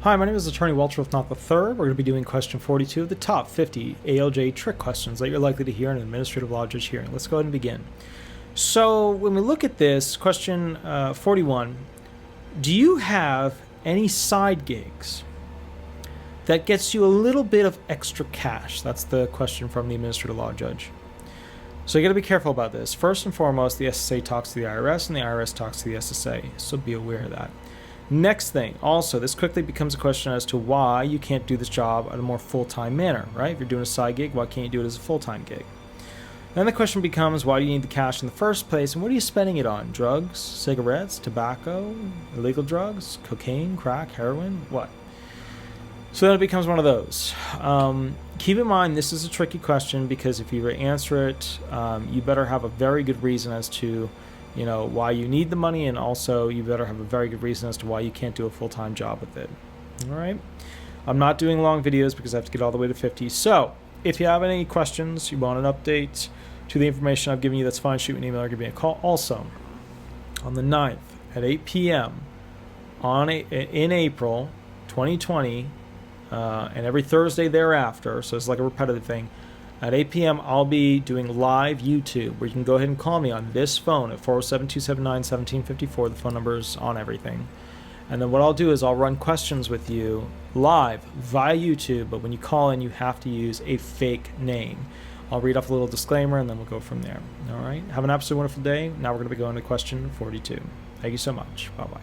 Hi, my name is Attorney Walter Rudolph Hnot III. We're going to be doing question 42 of the top 50 ALJ trick questions that you're likely to hear in an administrative law judge hearing. Let's go ahead and begin. So when we look at this, question 41, do you have any side gigs that gets you a little bit of extra cash? That's the question from the administrative law judge. So you got to be careful about this. First and foremost, the SSA talks to the IRS and the IRS talks to the SSA, so be aware of that. Next thing, also, this quickly becomes a question as to why you can't do this job in a more full-time manner, right? If you're doing a side gig, why can't you do it as a full-time gig? Then the question becomes, why do you need the cash in the first place, and what are you spending it on? Drugs, cigarettes, tobacco, illegal drugs, cocaine, crack, heroin, what? So then it becomes one of those. Keep in mind, this is a tricky question because if you were to answer it, you better have a very good reason as to why you need the money, and also you better have a very good reason as to why you can't do a full-time job with it. All right? I'm not doing long videos because I have to get all the way to 50. So if you have any questions, you want an update to the information I've given you, that's fine. Shoot me an email or give me a call. Also, on the 9th at 8 p.m. in April 2020, and every Thursday thereafter, so it's like a repetitive thing, at 8 p.m., I'll be doing live YouTube, where you can go ahead and call me on this phone at 407-279-1754. The phone number is on everything. And then what I'll do is I'll run questions with you live via YouTube, but when you call in, you have to use a fake name. I'll read off a little disclaimer, and then we'll go from there. All right? Have an absolutely wonderful day. Now we're going to be going to question 42. Thank you so much. Bye-bye.